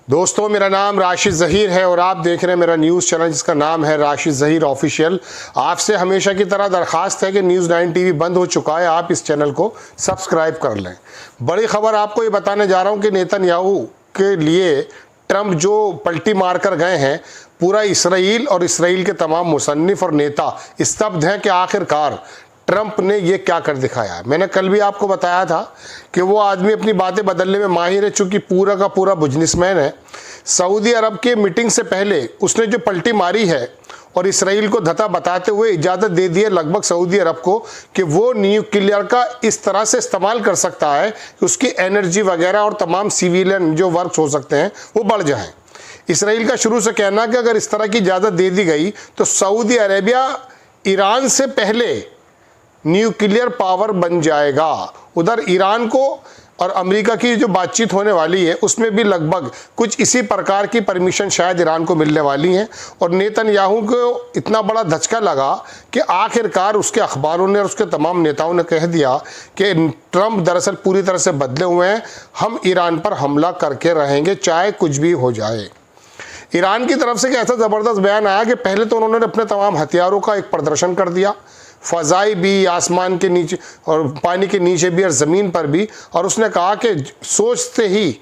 दोस्तों, मेरा नाम राशिद ज़हीर है और आप देख रहे हैं मेरा न्यूज़ चैनल जिसका नाम है राशिद ज़हीर ऑफिशियल। आपसे हमेशा की तरह दरख्वास्त है कि न्यूज़ 9 टीवी बंद हो चुका है, आप इस चैनल को सब्सक्राइब कर लें। बड़ी खबर आपको ये बताने जा रहा हूँ कि नेतन्याहू के लिए ट्रंप जो पलटी मार कर गए हैं, पूरा इसराइल और इसराइल के तमाम मुसन्निफ और नेता स्तब्ध हैं कि आखिरकार ट्रंप ने ये क्या कर दिखाया। मैंने कल भी आपको बताया था कि वो आदमी अपनी बातें बदलने में माहिर है, चूंकि पूरा का पूरा बिजनेसमैन है। सऊदी अरब के मीटिंग से पहले उसने जो पलटी मारी है और इसराइल को धता बताते हुए इजाज़त दे दी है लगभग सऊदी अरब को कि वो न्यूक्लियर का इस तरह से इस्तेमाल कर सकता है कि उसकी एनर्जी वगैरह और तमाम सिविलियन जो वर्क्स हो सकते हैं वो बढ़ जाएं। इसराइल का शुरू से कहना कि अगर इस तरह की इजाज़त दे दी गई तो सऊदी अरेबिया ईरान से पहले न्यूक्लियर पावर बन जाएगा। उधर ईरान को और अमेरिका की जो बातचीत होने वाली है उसमें भी लगभग कुछ इसी प्रकार की परमिशन शायद ईरान को मिलने वाली हैं। और नेतन्याहू को इतना बड़ा धचका लगा कि आखिरकार उसके अखबारों ने और उसके तमाम नेताओं ने कह दिया कि ट्रंप दरअसल पूरी तरह से बदले हुए हैं, हम ईरान पर हमला करके रहेंगे चाहे कुछ भी हो जाए। ईरान की तरफ से ऐसा ज़बरदस्त बयान आया कि पहले तो उन्होंने अपने तमाम हथियारों का एक प्रदर्शन कर दिया, फ़ज़ाई भी, आसमान के नीचे और पानी के नीचे भी और ज़मीन पर भी। और उसने कहा कि सोचते ही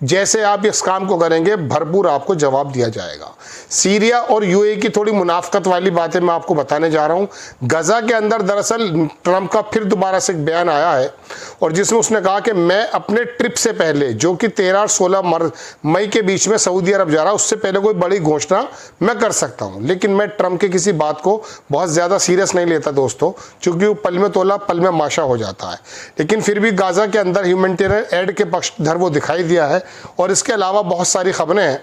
जैसे आप इस काम को करेंगे भरपूर आपको जवाब दिया जाएगा। सीरिया और यूएई की थोड़ी मुनाफकत वाली बातें मैं आपको बताने जा रहा हूँ। गज़ा के अंदर दरअसल ट्रंप का फिर दोबारा से एक बयान आया है और जिसमें उसने कहा कि मैं अपने ट्रिप से पहले, जो कि 13 और 16 मई के बीच में सऊदी अरब जा रहा, उससे पहले कोई बड़ी घोषणा मैं कर सकता हूँ, लेकिन मैं ट्रंप के किसी बात को बहुत ज़्यादा सीरियस नहीं लेता दोस्तों, चूँकि वो पल में तोला पल में माशा हो जाता है। लेकिन फिर भी गाज़ा के अंदर ह्यूमैनिटेरियन एड के पक्षधर वो दिखाई दिया है। और इसके अलावा बहुत सारी खबरें हैं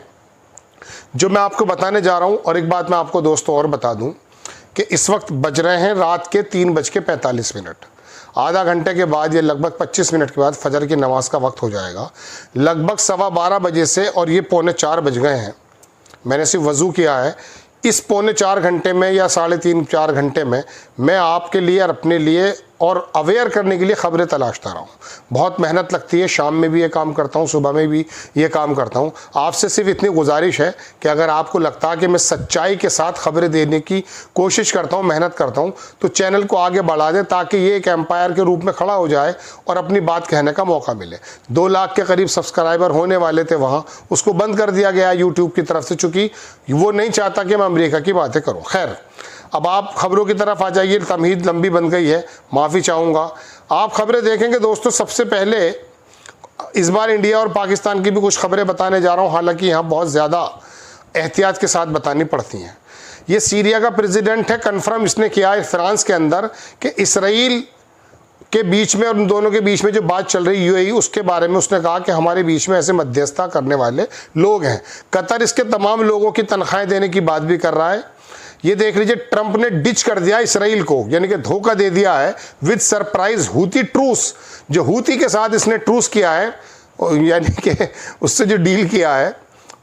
जो मैं आपको बताने जा रहा हूं। और एक बात मैं आपको दोस्तों और बता दूं कि इस वक्त बज रहे हैं रात के 3:45। आधा घंटे के बाद, ये लगभग 25 मिनट के बाद फजर की नमाज का वक्त हो जाएगा, लगभग 12:15 बजे से, और ये 3:45 बज गए हैं। मैंने सिर्फ वज़ू किया है। इस 3.25 घंटे में या 3.5-4 घंटे में मैं आपके लिए और अपने लिए और अवेयर करने के लिए खबरें तलाशता रहा हूँ। बहुत मेहनत लगती है, शाम में भी ये काम करता हूँ, सुबह में भी ये काम करता हूँ। आपसे सिर्फ इतनी गुजारिश है कि अगर आपको लगता है कि मैं सच्चाई के साथ खबरें देने की कोशिश करता हूँ, मेहनत करता हूँ, तो चैनल को आगे बढ़ा दें ताकि ये एक एम्पायर के रूप में खड़ा हो जाए और अपनी बात कहने का मौका मिले। 2 लाख के करीब सब्सक्राइबर होने वाले थे वहाँ, उसको बंद कर दिया गया यूट्यूब की तरफ से, चूँकि वो नहीं चाहता कि मैं अमेरिका की बातें करूँ। खैर, अब आप खबरों की तरफ आ जाइए। तमहीद लंबी बन गई है, माफ़ी चाहूँगा। आप खबरें देखेंगे दोस्तों। सबसे पहले इस बार इंडिया और पाकिस्तान की भी कुछ खबरें बताने जा रहा हूँ, हालांकि यहाँ बहुत ज़्यादा एहतियात के साथ बतानी पड़ती हैं। ये सीरिया का प्रेसिडेंट है, कन्फर्म इसने किया है फ्रांस के अंदर कि इसराइल के बीच में और उन दोनों के बीच में जो बात चल रही यूएई, उसके बारे में उसने कहा कि हमारे बीच में ऐसे मध्यस्थता करने वाले लोग हैं। कतर इसके तमाम लोगों की तनख्वाहें देने की बात भी कर रहा है। ये देख लीजिए, ट्रंप ने डिच कर दिया इसराइल को, यानी कि धोखा दे दिया है विद सरप्राइज हूती ट्रूस। जो हूती के साथ इसने ट्रूस किया है, यानी कि उससे जो डील किया है,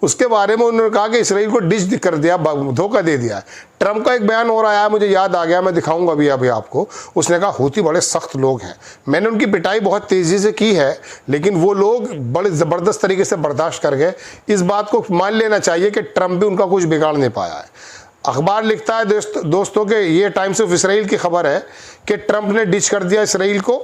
उसके बारे में उन्होंने कहा कि इसराइल को डिच कर दिया, धोखा दे दिया है। ट्रंप का एक बयान और आया, मुझे याद आ गया, मैं दिखाऊंगा अभी आपको। उसने कहा हूती बड़े सख्त लोग हैं, मैंने उनकी पिटाई बहुत तेज़ी से की है, लेकिन वो लोग बड़े ज़बरदस्त तरीके से बर्दाश्त कर गए। इस बात को मान लेना चाहिए कि ट्रंप भी उनका कुछ बिगाड़ नहीं पाया है। अखबार लिखता है दोस्तों के, ये टाइम्स ऑफ इसराइल की खबर है कि ट्रंप ने डिच कर दिया इसराइल को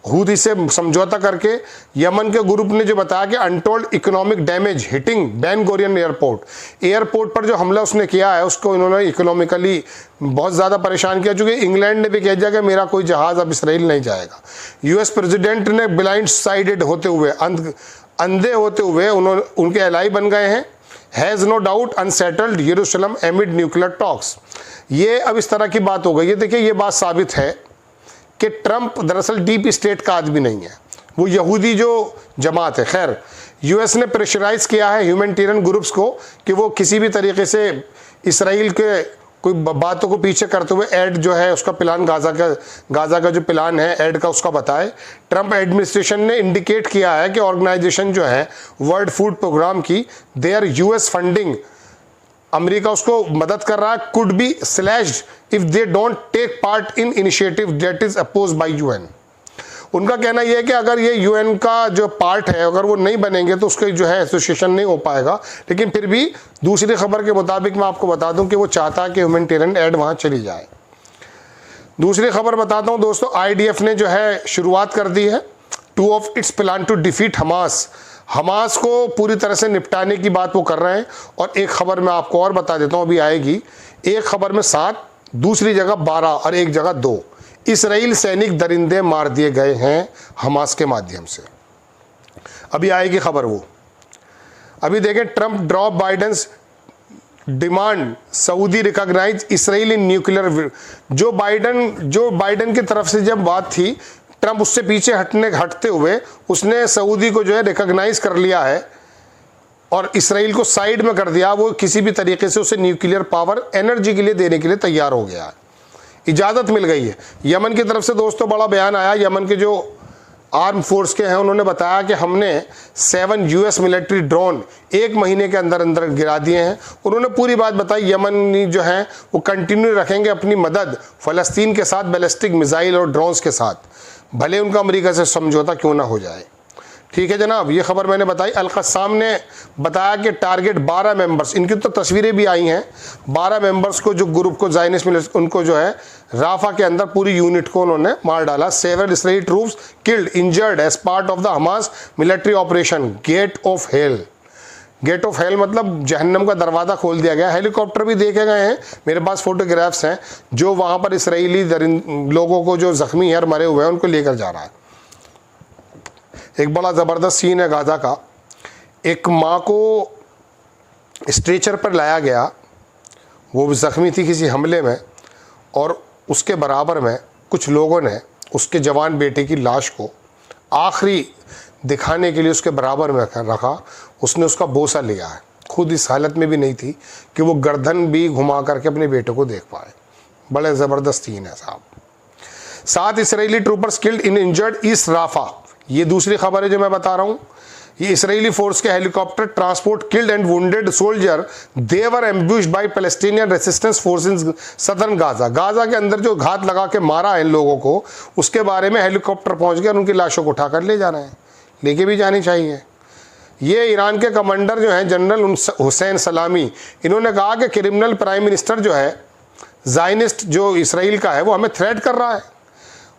हूती से समझौता करके। यमन के ग्रुप ने जो बताया कि untold economic damage hitting Ben Gurion airport पर जो हमला उसने किया है, उसको इन्होंने इकोनॉमिकली बहुत ज़्यादा परेशान किया, चूँकि इंग्लैंड ने भी कह दिया कि मेरा कोई जहाज़ अब इसराइल नहीं जाएगा। यूएस प्रेसिडेंट ने ब्लाइंड साइडेड होते हुए, अंधे होते हुए उनके एलाई बन गए हैं। हैज़ नो डाउट अनसेटल्ड यरूशलेम एमिड न्यूक्लियर टॉक्स। ये अब इस तरह की बात हो गई है। देखिए, ये बात साबित है कि ट्रंप दरअसल डीप स्टेट का आदमी नहीं है, वो यहूदी जो जमात है। खैर, यूएस ने प्रेशराइज किया है ह्यूमैनिटेरियन ग्रुप्स को कि वो किसी भी तरीके से इसराइल के कोई बातों को पीछे करते हुए एड जो है उसका प्लान, गाज़ा का जो प्लान है एड का, उसका बताए। ट्रंप एडमिनिस्ट्रेशन ने इंडिकेट किया है कि ऑर्गेनाइजेशन जो है वर्ल्ड फूड प्रोग्राम की, देयर यूएस फंडिंग, अमेरिका उसको मदद कर रहा है, could be slashed if they don't take part in initiative that is opposed by UN. उनका कहना यह है कि अगर ये यूएन का जो पार्ट है अगर वो नहीं बनेंगे तो उसका जो है एसोसिएशन नहीं हो पाएगा। लेकिन फिर भी दूसरी खबर के मुताबिक मैं आपको बता दूं कि वो चाहता है कि ह्यूमैनिटेरियन एड वहाँ चली जाए। दूसरी खबर बताता हूँ दोस्तों, आईडीएफ ने जो है शुरुआत कर दी है 2 of its plan to defeat Hamas. Hamas को पूरी तरह से निपटाने की बात वो कर रहे हैं। और एक खबर मैं आपको और बता देता हूँ, अभी आएगी। एक खबर में 7, दूसरी जगह 12 और एक जगह 2 इसराइल सैनिक दरिंदे मार दिए गए हैं हमास के माध्यम से। अभी आएगी खबर वो। अभी देखें, Trump drop Biden's demand Saudi recognise Israel in nuclear. जो बाइडन की तरफ से जब बात थी, ट्रंप उससे पीछे हटते हुए उसने सऊदी को जो है रिकॉग्नाइज कर लिया है और इसराइल को साइड में कर दिया। वो किसी भी तरीके से उसे न्यूक्लियर पावर एनर्जी के लिए देने के लिए तैयार हो गया है, इजाज़त मिल गई है। यमन की तरफ से दोस्तों बड़ा बयान आया। यमन के जो आर्म फोर्स के हैं उन्होंने बताया कि हमने 7 यूएस मिलिट्री ड्रोन 1 महीने के अंदर अंदर गिरा दिए हैं। उन्होंने पूरी बात बताई। यमनी जो हैं वो कंटिन्यू रखेंगे अपनी मदद फ़लस्तीन के साथ बैलिस्टिक मिसाइल और ड्रोन्स के साथ, भले उनका अमेरिका से समझौता क्यों ना हो जाए। ठीक है जनाब, ये खबर मैंने बताई। अल-क़स्साम ने बताया कि टारगेट 12 मेंबर्स, इनकी तो तस्वीरें भी आई हैं, 12 मेंबर्स को जो ग्रुप को ज़ायनिस्ट मिले उनको जो है राफा के अंदर पूरी यूनिट को उन्होंने मार डाला। 7 Israeli troops killed injured as part of the Hamas military operation gate of hell. Gate of hell मतलब जहन्नम का दरवाज़ा खोल दिया गया। हेलीकॉप्टर भी देखे गए हैं, मेरे पास फोटोग्राफ्स हैं, जो वहाँ पर इसराइली लोगों को जो ज़ख्मी है और मरे हुए हैं उनको लेकर जा रहा है। एक बड़ा ज़बरदस्त सीन है गाज़ा का। एक माँ को स्ट्रेचर पर लाया गया, वो ज़ख्मी थी किसी हमले में, और उसके बराबर में कुछ लोगों ने उसके जवान बेटे की लाश को आखिरी दिखाने के लिए उसके बराबर में रखा। उसने उसका बोसा लिया है, खुद इस हालत में भी नहीं थी कि वो गर्दन भी घुमा करके अपने बेटे को देख पाए। बड़े ज़बरदस्त सीन है साहब। 7 Israeli troopers killed in injured east Rafah. ये दूसरी खबर है जो मैं बता रहा हूँ। ये इसराइली फोर्स के helicopter transport killed and wounded soldier, they were ambushed by Palestinian resistance force in southern Gaza. Gaza के अंदर जो घात लगा के मारा है इन लोगों को, उसके बारे में हेलीकॉप्टर पहुंच गए और उनकी लाशों को उठाकर ले जा रहे हैं। लेके भी जानी चाहिए। ये ईरान के कमांडर जो हैं जनरल हुसैन सलामी, इन्होंने कहा कि क्रिमिनल प्राइम मिनिस्टर जो है ज़ायनिस्ट जो इसराइल का है वो हमें थ्रेट कर रहा है।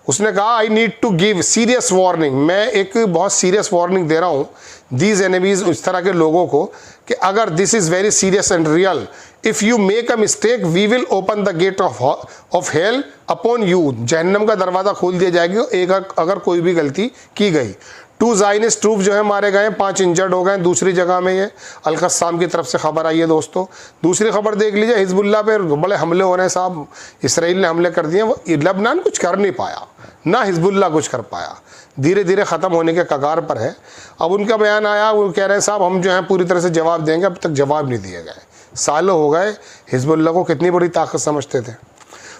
उसने कहा I need to give serious warning, मैं एक बहुत सीरियस वार्निंग दे रहा हूँ दीज एनिमीज, इस तरह के लोगों को, कि अगर this is very serious and real, if you make a mistake we will open the gate of hell upon you. जहन्नम का दरवाज़ा खोल दिया जाएगा अगर कोई भी गलती की गई। 2 ज़ायनिस्ट ट्रूप जो है मारे गए, 5 इंजर्ड हो गए। दूसरी जगह में ये अल-क़स्साम की तरफ से खबर आई है दोस्तों। दूसरी खबर देख लीजिए, हिजबुल्लाह पे बड़े हमले हो रहे हैं साहब, इसराइल ने हमले कर दिए। वो लेबनान कुछ कर नहीं पाया, ना हिजबुल्लाह कुछ कर पाया, धीरे धीरे ख़त्म होने के कगार पर है। अब उनका बयान आया, वो कह रहे हैं साहब हम जो है पूरी तरह से जवाब देंगे। अब तक जवाब नहीं दिए गए, सालों हो गए। हिजबुल्लाह को कितनी बड़ी ताकत समझते थे।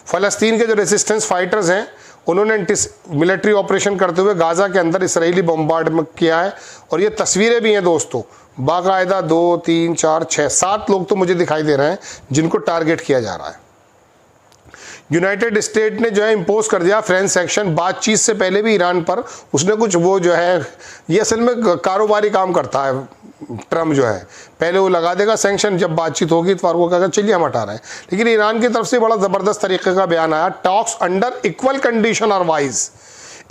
फ़लस्तीन के जो रेसिस्टेंस फाइटर्स हैं उन्होंने मिलिट्री ऑपरेशन करते हुए गाज़ा के अंदर इसराइली बम्बार्ड किया है। और ये तस्वीरें भी हैं दोस्तों, बाकायदा 2, 3, 4, 6, 7 लोग तो मुझे दिखाई दे रहे हैं जिनको टारगेट किया जा रहा है। यूनाइटेड स्टेट ने जो है इम्पोज कर दिया फ्रेंच सैंक्शन। बातचीत से पहले भी ईरान पर उसने कुछ वो जो है, ये असल में कारोबारी काम करता है ट्रम्प जो है, पहले वो लगा देगा सैंक्शन, जब बातचीत होगी तो वो कहेगा चलिए हम हटा रहे हैं। लेकिन ईरान की तरफ से बड़ा ज़बरदस्त तरीके का बयान आया, टॉक्स अंडर इक्वल कंडीशन और वाइज।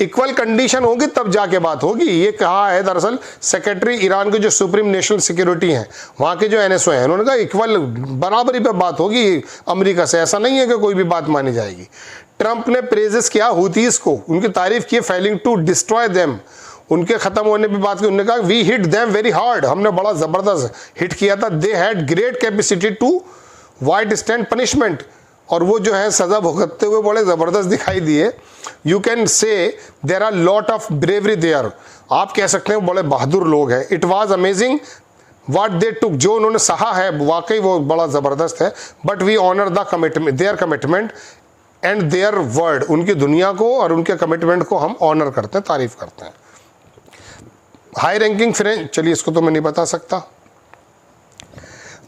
इक्वल कंडीशन होगी तब जाके बात होगी, ये कहा है दरअसल सेक्रेटरी ईरान के जो सुप्रीम नेशनल सिक्योरिटी हैं, वहाँ के जो NSO हैं, उन्होंने कहा इक्वल बराबरी पे बात होगी अमेरिका से, ऐसा नहीं है कि कोई भी बात मानी जाएगी। ट्रंप ने प्रेजेस किया हुतीज को, उनकी तारीफ की, फेलिंग टू डिस्ट्रॉय देम, उनके ख़त्म होने पर बात की। उन्होंने कहा we hit them very hard, हमने बड़ा ज़बरदस्त हिट किया था। They had great capacity to withstand punishment, और वो जो है सज़ा भुगतते हुए बड़े ज़बरदस्त दिखाई दिए। You can say there are lot of bravery there, आप कह सकते हैं बड़े बहादुर लोग हैं। It was amazing what they took, जो उन्होंने सहा है वाकई वो बड़ा ज़बरदस्त है। But we honour the commitment, their commitment and their word, उनकी दुनिया को और उनके कमिटमेंट को हम ऑनर करते हैं, तारीफ़ करते हैं। हाई रैंकिंग फ्रेंच, चलिए इसको तो मैं नहीं बता सकता।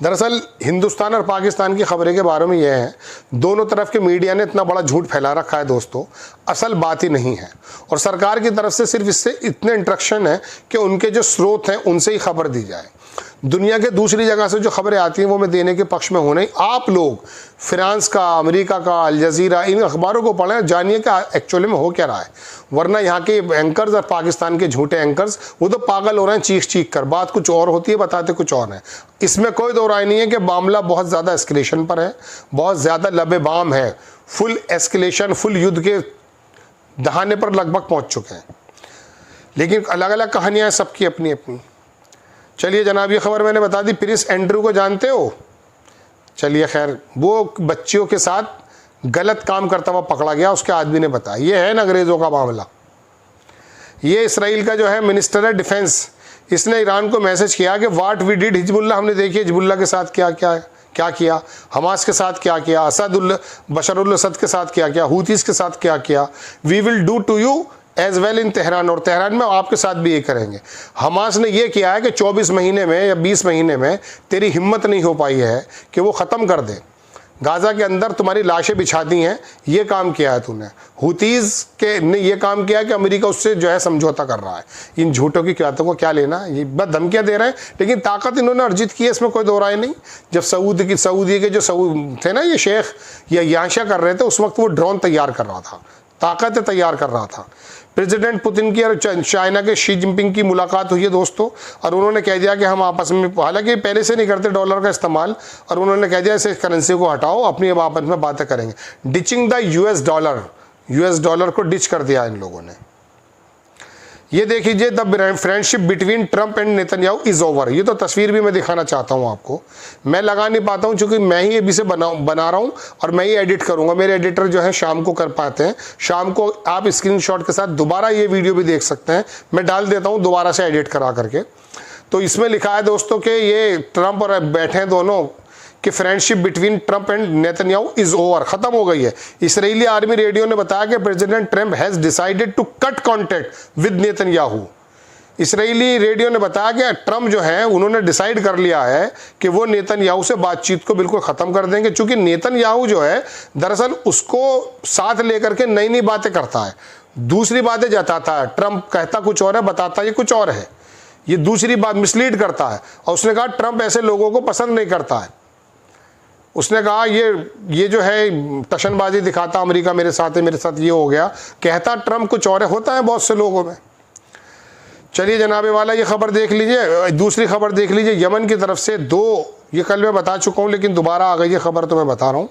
दरअसल हिंदुस्तान और पाकिस्तान की खबरें के बारे में यह है, दोनों तरफ के मीडिया ने इतना बड़ा झूठ फैला रखा है दोस्तों, असल बात ही नहीं है। और सरकार की तरफ से सिर्फ इससे इतने इंस्ट्रक्शन है कि उनके जो स्रोत हैं उनसे ही खबर दी जाए। दुनिया के दूसरी जगह से जो खबरें आती हैं वो मैं देने के पक्ष में हूँ नहीं। आप लोग फ्रांस का, अमेरिका का, अल जजीरा, इन अखबारों को पढ़ें, जानिए कि एक्चुअली में हो क्या रहा है। वरना यहाँ के एंकर्स और पाकिस्तान के झूठे एंकर्स वो तो पागल हो रहे हैं चीख चीख कर। बात कुछ और होती है, बताते कुछ और है। इसमें कोई दो राय नहीं है कि मामला बहुत ज़्यादा एस्केलेशन पर है, बहुत ज़्यादा लबे-बाम है, फुल एस्केलेशन, फुल युद्ध के दहाने पर लगभग पहुँच चुके हैं। लेकिन अलग अलग कहानियाँ हैं सबकी अपनी अपनी। चलिए जनाब, ये खबर मैंने बता दी। प्रिंस एंड्रू को जानते हो? चलिए खैर, वो बच्चियों के साथ गलत काम करता हुआ पकड़ा गया, उसके आदमी ने बताया। ये है ना अंग्रेज़ों का मामला। ये इसराइल का जो है मिनिस्टर है डिफेंस, इसने ईरान को मैसेज किया कि व्हाट वी डिड हिजबुल्लाह, हमने देखिए हिजबुल्लाह के साथ क्या किया, हमास के साथ क्या किया, बशरुल असद के साथ क्या किया, हूतीस के साथ क्या किया। We will do to you as well in Tehran, और तेहरान में आपके साथ भी ये करेंगे। हमास ने ये किया है कि 24 महीने में या 20 महीने में तेरी हिम्मत नहीं हो पाई है कि वो ख़त्म कर दे, गाज़ा के अंदर तुम्हारी लाशें बिछा दी हैं, ये काम किया है तूने। हूतीज़ के ने ये काम किया है कि अमेरिका उससे जो है समझौता कर रहा है। इन झूठों की बातों को क्या लेना, ये बस धमकियाँ दे रहे हैं, लेकिन ताकत इन्होंने अर्जित की है, इसमें कोई दो राय नहीं। जब सऊदी के जो थे ना, ये शेख या यांशा कर रहे थे, उस वक्त वो ड्रोन तैयार कर रहा था, ताकतें तैयार कर रहा था। प्रेसिडेंट पुतिन की और चाइना के शी जिनपिंग की मुलाकात हुई है दोस्तों, और उन्होंने कह दिया कि हम आपस में, हालांकि पहले से नहीं करते डॉलर का इस्तेमाल, और उन्होंने कह दिया इस करेंसी को हटाओ, अपनी अब आपस में बातें करेंगे। डिचिंग द यूएस डॉलर को डिच कर दिया इन लोगों ने। ये देखिए, the friendship between Trump and Netanyahu is over. ये तो तस्वीर भी मैं दिखाना चाहता हूँ आपको, मैं लगा नहीं पाता हूँ क्योंकि मैं ही अभी से बना रहा हूँ और मैं ही एडिट करूँगा। मेरे एडिटर जो है शाम को कर पाते हैं, शाम को आप स्क्रीनशॉट के साथ दोबारा ये वीडियो भी देख सकते हैं, मैं डाल देता हूँ दोबारा से एडिट करा करके। तो इसमें लिखा है दोस्तों कि ये ट्रंप और बैठे हैं दोनों कि friendship between Trump and Netanyahu is over, खत्म हो गई है। इसराइली आर्मी रेडियो ने बताया कि president Trump has decided to cut contact with Netanyahu. Israeli radio ने बताया कि ट्रंप जो है उन्होंने डिसाइड कर लिया है कि वो नेतन्याहू से बातचीत को बिल्कुल ख़त्म कर देंगे, क्योंकि नेतन्याहू जो है दरअसल उसको साथ लेकर के नई नई बातें करता है, दूसरी बातें जताता है। ट्रंप कहता कुछ और है, बताता ये कुछ और है, ये दूसरी बात मिसलीड करता है। और उसने कहा ट्रंप ऐसे लोगों को पसंद नहीं करता है। उसने कहा ये जो है टशनबाजी दिखाता, अमेरिका मेरे साथ है, मेरे साथ ये हो गया, कहता ट्रंप कुछ और होता है बहुत से लोगों में। चलिए जनाबे वाला, ये खबर देख लीजिए। दूसरी खबर देख लीजिए, यमन की तरफ से ये कल मैं बता चुका हूँ लेकिन दोबारा आ गई ये खबर, तो मैं बता रहा हूँ।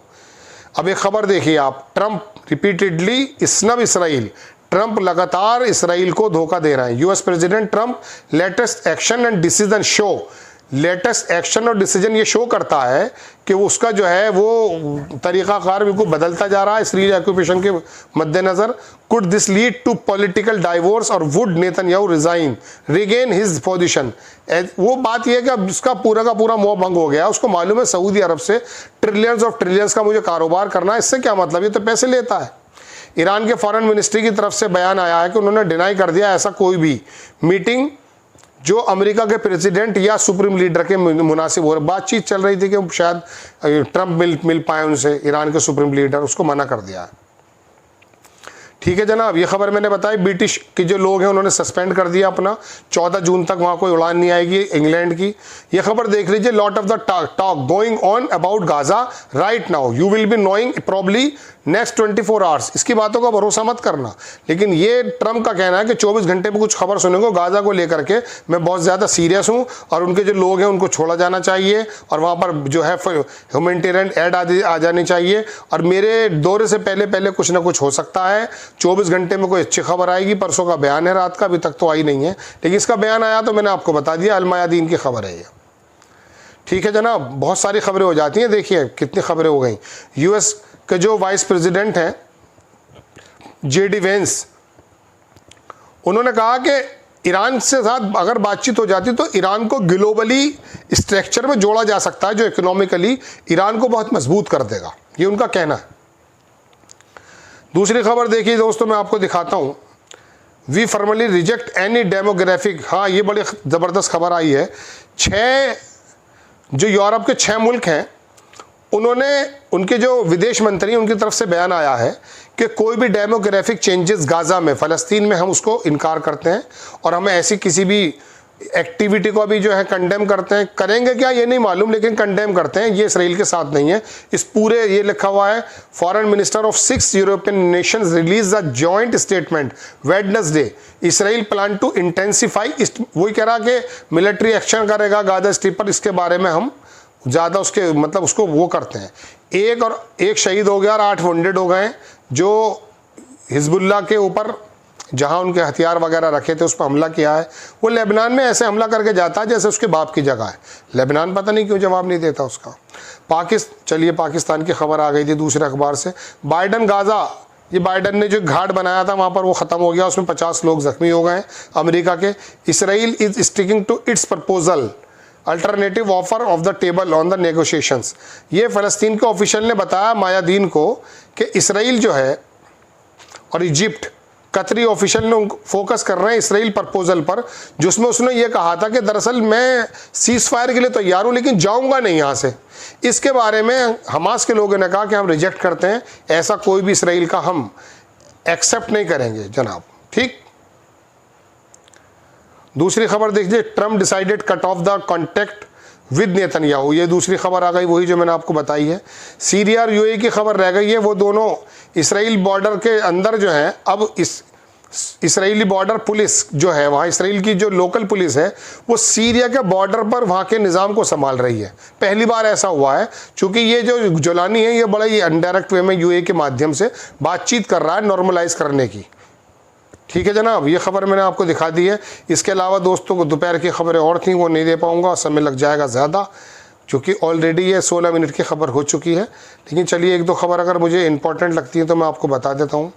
अब एक खबर देखिए आप, Trump repeatedly snub Israel, Trump लगातार इसराइल को धोखा दे रहे हैं। US president Trump latest action and decision show, latest action और डिसीजन ये शो करता है कि वो उसका जो है वो तरीक़ाकार बिल्कुल बदलता जा रहा है इसराइली ऑक्यूपेशन के मद्देनज़र। Could this lead to political divorce और would Netanyahu regain his position. वो बात ये है कि अब उसका पूरा का पूरा मोह भंग हो गया। उसको मालूम है सऊदी अरब से ट्रिलियंस का मुझे कारोबार करना है। इससे क्या मतलब, ये तो पैसे लेता है। ईरान के फॉरेन मिनिस्ट्री की तरफ से बयान आया है कि उन्होंने डिनाई कर दिया ऐसा कोई भी मीटिंग जो अमेरिका के प्रेसिडेंट या सुप्रीम लीडर के मुनासिब हो रही। बातचीत चल रही थी कि शायद ट्रंप मिल पाए उनसे, ईरान के सुप्रीम लीडर, उसको मना कर दिया है। ठीक है जनाब, ये खबर मैंने बताई। ब्रिटिश के जो लोग हैं उन्होंने सस्पेंड कर दिया अपना, 14 जून तक वहाँ कोई उड़ान नहीं आएगी इंग्लैंड की। ये खबर देख लीजिए, lot of the talk going on about Gaza right now, you will be knowing probably next 24 hours. इसकी बातों का भरोसा मत करना, लेकिन ये ट्रंप का कहना है कि 24 घंटे में कुछ खबर सुनेंगे गाजा को लेकर के। मैं बहुत ज़्यादा सीरियस हूँ और उनके जो लोग हैं उनको छोड़ा जाना चाहिए और वहाँ पर जो है ह्यूमैनिटेरियन एड आ जानी चाहिए। और मेरे दौरे से पहले कुछ ना कुछ हो सकता है, 24 घंटे में कोई अच्छी खबर आएगी। परसों का बयान है रात का, अभी तक तो आई नहीं है, लेकिन इसका बयान आया तो मैंने आपको बता दिया। अल-मयादीन की खबर है ये। ठीक है जनाब, बहुत सारी खबरें हो जाती हैं, देखिए कितनी खबरें हो गई। यूएस के जो वाइस प्रेसिडेंट हैं जेडी वेंस, उन्होंने कहा कि ईरान से साथ अगर बातचीत हो जाती तो ईरान को ग्लोबली स्ट्रक्चर में जोड़ा जा सकता है, जो इकोनॉमिकली ईरान को बहुत मजबूत कर देगा, ये उनका कहना है। दूसरी खबर देखिए दोस्तों, मैं आपको दिखाता हूं। We formally reject any demographic, हाँ ये बड़ी ज़बरदस्त खबर आई है। जो यूरोप के 6 मुल्क हैं, उन्होंने, उनके जो विदेश मंत्री, उनकी तरफ से बयान आया है कि कोई भी डेमोग्राफिक चेंजेस गाज़ा में, फ़लस्तीन में, हम उसको इनकार करते हैं और हम ऐसी किसी भी एक्टिविटी को भी जो है कंडेम करते हैं। करेंगे क्या ये नहीं मालूम, लेकिन कंडेम करते हैं। ये इसराइल के साथ नहीं है। इस पूरे, ये लिखा हुआ है, foreign minister of 6 European nations release a joint statement Wednesday, Israel plan to intensify, वही कह रहा कि मिलिट्री एक्शन करेगा गाज़ा स्ट्रिप पर। इसके बारे में हम ज़्यादा उसके मतलब उसको वो करते हैं। एक शहीद हो गया और 8 वुंडेड हो गए, जो हिजबुल्लाह के ऊपर जहां उनके हथियार वगैरह रखे थे उस पर हमला किया है। वो लेबनान में ऐसे हमला करके जाता है जैसे उसके बाप की जगह है। लेबनान पता नहीं क्यों जवाब नहीं देता उसका। चलिए पाकिस्तान की खबर आ गई थी दूसरे अखबार से। बाइडन गाज़ा, ये बाइडन ने जो घाट बनाया था वहाँ पर वो ख़त्म हो गया, उसमें 50 लोग ज़ख्मी हो गए अमेरिका के। Israel is sticking to its proposal, alternative offer of the table on the negotiations. ये फ़लस्तीन के ऑफिशियल ने बताया मायादीन को कि इसराइल जो है और इजिप्ट, कतरी ऑफिशियल ने फोकस कर रहे हैं इसराइल प्रपोजल पर, जिसमें उसने ये कहा था कि दरअसल मैं सीज़ फायर के लिए तैयार हूँ लेकिन जाऊँगा नहीं यहाँ से। इसके बारे में हमास के लोगों ने कहा कि हम रिजेक्ट करते हैं, ऐसा कोई भी इसराइल का हम एक्सेप्ट नहीं करेंगे जनाब। ठीक, दूसरी खबर देखिए, Trump decided cut off the contact with Netanyahu. ये दूसरी खबर आ गई, वही जो मैंने आपको बताई है। सीरिया और यूएई की खबर रह गई है, वो दोनों इसराइल बॉर्डर के अंदर जो है, अब इसराइली बॉर्डर पुलिस जो है वहाँ, इसराइल की जो लोकल पुलिस है वो सीरिया के बॉर्डर पर वहाँ के निज़ाम को संभाल रही है। पहली बार ऐसा हुआ है, क्योंकि ये जो जोलानी है ये बड़ा ही अनडायरेक्ट वे में यूएई के माध्यम से बातचीत कर रहा है नॉर्मलाइज करने की। ठीक है जनाब, ये खबर मैंने आपको दिखा दी है। इसके अलावा दोस्तों को दोपहर की खबरें और थी, वो नहीं दे पाऊँगा, समय लग जाएगा ज़्यादा, क्योंकि ऑलरेडी ये 16 मिनट की खबर हो चुकी है। लेकिन चलिए 1-2 खबर अगर मुझे इंपॉर्टेंट लगती है तो मैं आपको बता देता हूँ।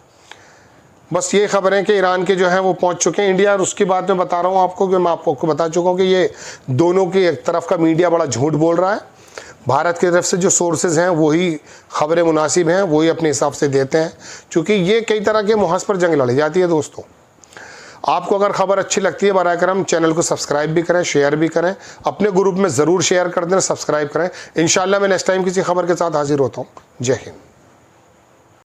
बस ये खबरें कि ईरान के जो हैं वो पहुँच चुके हैं इंडिया, और उसकी बात मैं बता रहा हूँ आपको कि मैं आपको बता चुका हूँ कि ये दोनों की एक तरफ का मीडिया बड़ा झूठ बोल रहा है। भारत की तरफ से जो सोर्सेज हैं वही खबरें मुनासिब हैं, वही अपने हिसाब से देते हैं, क्योंकि ये कई तरह के मुहज़ पर जंग लड़ी जाती है। दोस्तों आपको अगर खबर अच्छी लगती है बराए करम चैनल को सब्सक्राइब भी करें, शेयर भी करें, अपने ग्रुप में ज़रूर शेयर कर दें, सब्सक्राइब करें। इंशाल्लाह मैं नेक्स्ट टाइम किसी खबर के साथ हाजिर होता हूँ। जय हिंद।